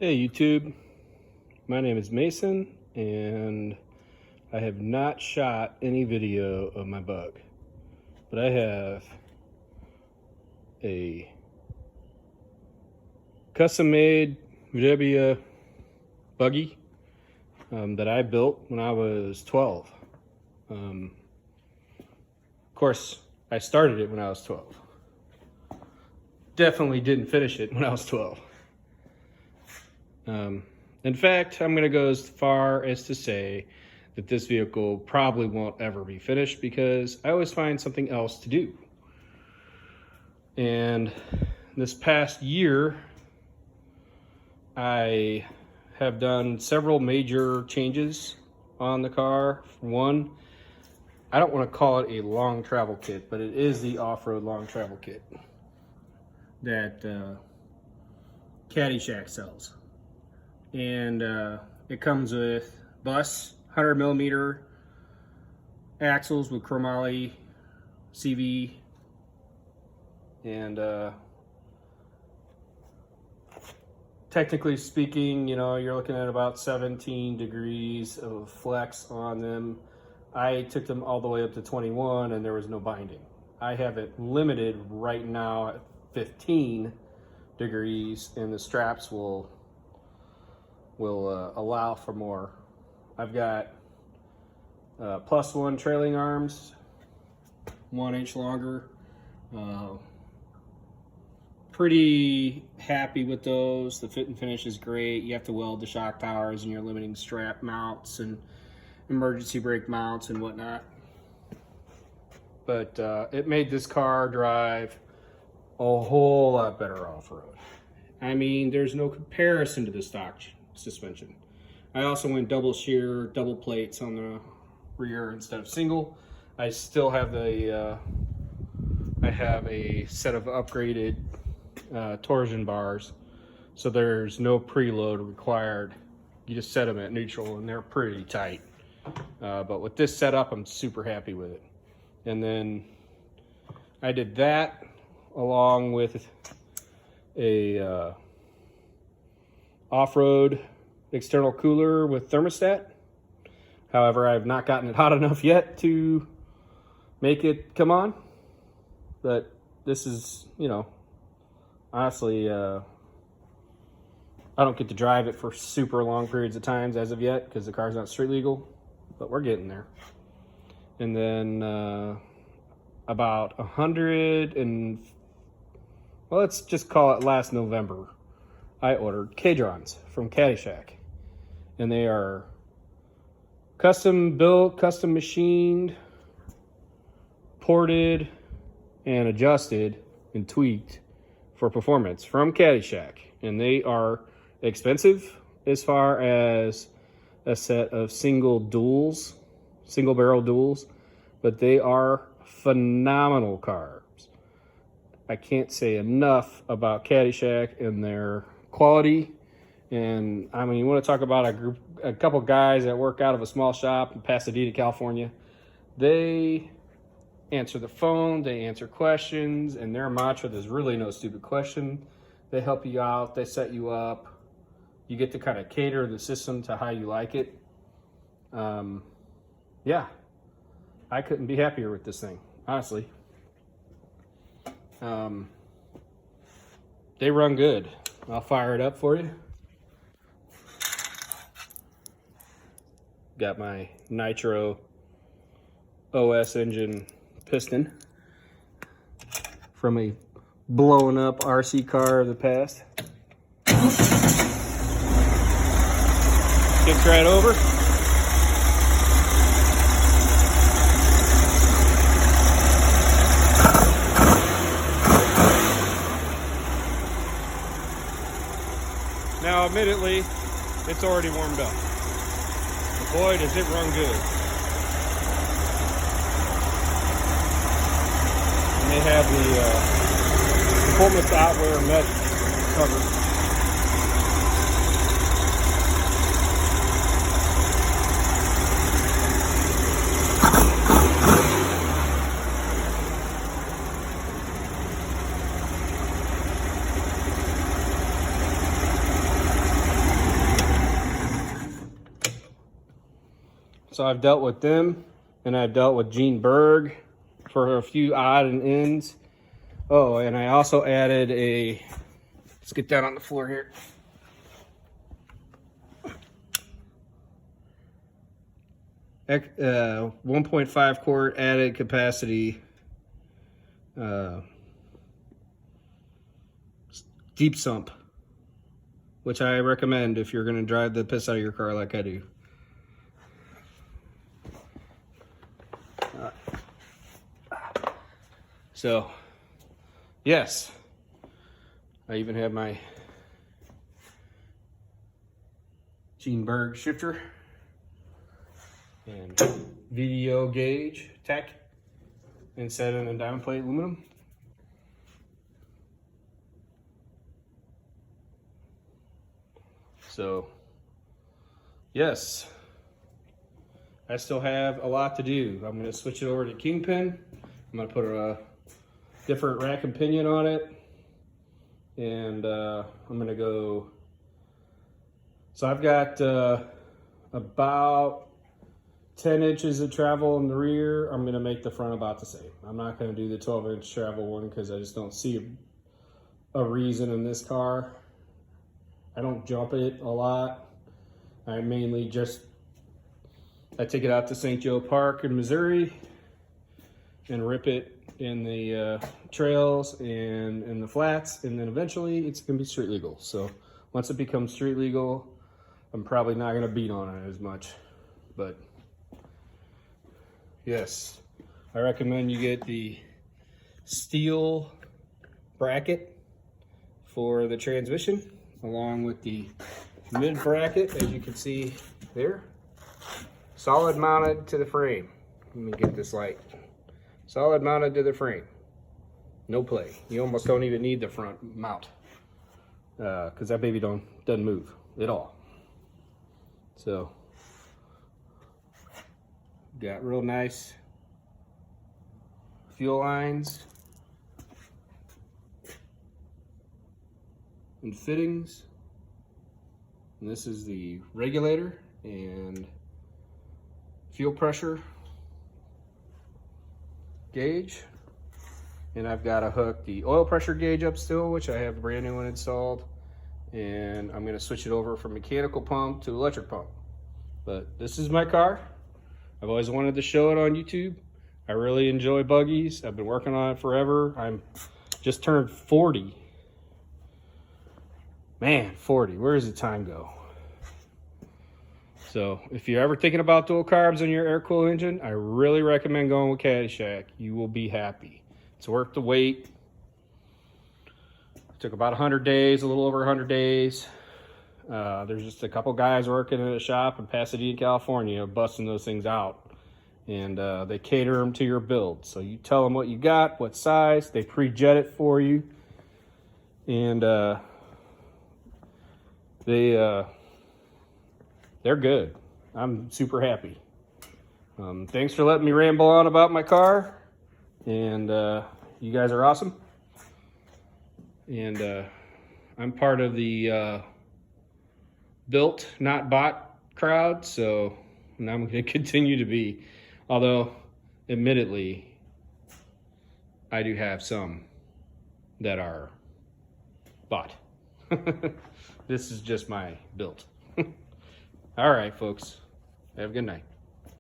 Hey YouTube, my name is Mason and I have not shot any video of my bug, but I have a custom-made VW buggy that I built when I was 12. Of course, I started it when I was 12. Definitely didn't finish it when I was 12. In fact, I'm going to go as far as to say that this vehicle probably won't ever be finished because I always find something else to do. And this past year, I have done several major changes on the car. For one, I don't want to call it a long travel kit, but it is the off-road long travel kit that Caddyshack sells. And it comes with bus 100mm axles with chromoly CV, and technically speaking, you know, you're looking at about 17 degrees of flex on them. I took them all the way up to 21 and there was no binding. I have it limited right now at 15 degrees and the straps will allow for more. I've got +1 trailing arms, 1 inch longer. Pretty happy with those. The fit and finish is great. You have to weld the shock towers and your limiting strap mounts and emergency brake mounts and whatnot. But it made this car drive a whole lot better off-road. I mean, there's no comparison to the stock suspension. I also went double shear, double plates on the rear instead of single. I still have the I have a set of upgraded torsion bars, so there's no preload required. You just set them at neutral and they're pretty tight. But with this setup, I'm super happy with it. And then I did that along with a off-road external cooler with thermostat. However, I've not gotten it hot enough yet to make it come on. But this is, you know, honestly, I don't get to drive it for super long periods of times as of yet because the car's not street legal, but we're getting there. And then about 100 and, well, let's just call it last November, I ordered Cadrons from Caddyshack. And they are custom built, custom machined, ported, and adjusted and tweaked for performance from Caddyshack. And they are expensive as far as a set of single barrel duals, but they are phenomenal cars. I can't say enough about Caddyshack and their quality. And I mean, you want to talk about a couple guys that work out of a small shop in Pasadena, California. They answer the phone, they answer questions, and their mantra, there's really no stupid question. They help you out, they set you up. You get to kind of cater the system to how you like it. Yeah, I couldn't be happier with this thing, honestly. They run good. I'll fire it up for you. Got my Nitro OS engine piston from a blown up RC car of the past. Kicks right over. Now, admittedly, it's already warmed up. But boy, does it run good. And they have the performance outwear mesh cover. So I've dealt with them, and I've dealt with Gene Berg for a few odd and ends. Oh, and I also added a, let's get down on the floor here. 1.5 quart added capacity deep sump, which I recommend if you're going to drive the piss out of your car like I do. So, yes, I even have my Gene Berg shifter and VDO gauge tech and set in a diamond plate aluminum. So, yes, I still have a lot to do. I'm going to switch it over to Kingpin. I'm going to put a different rack and pinion on it, and I'm going to go. So I've got about 10 inches of travel in the rear. I'm going to make the front about the same. I'm not going to do the 12-inch travel one because I just don't see a reason in this car. I don't jump it a lot. I mainly just, I take it out to St. Joe Park in Missouri and rip it in the trails and in the flats, and then eventually it's going to be street legal. So once it becomes street legal, I'm probably not going to beat on it as much. But yes, I recommend you get the steel bracket for the transmission, along with the mid bracket, as you can see there, solid mounted to the frame. Let me get this light. Solid mounted to the frame. No play. You almost don't even need the front mount because that baby doesn't move at all. So, got real nice fuel lines and fittings. And this is the regulator and fuel pressure gauge. And I've got to hook the oil pressure gauge up still, which I have a brand new one installed. And I'm going to switch it over from mechanical pump to electric pump. But this is my car. I've always wanted to show it on YouTube. I really enjoy buggies. I've been working on it forever. I'm just turned 40. Man, 40, where does the time go? So if you're ever thinking about dual carbs on your air-cooled engine, I really recommend going with Caddyshack. You will be happy. It's worth the wait. It took about 100 days, a little over 100 days. There's just a couple guys working at a shop in Pasadena, California, busting those things out. And they cater them to your build. So you tell them what you got, what size, they pre-jet it for you. And they're good. I'm super happy. Thanks for letting me ramble on about my car, and you guys are awesome. And I'm part of the built, not bought crowd, so I'm going to continue to be. Although, admittedly, I do have some that are bought. This is just my build. All right, folks. Have a good night.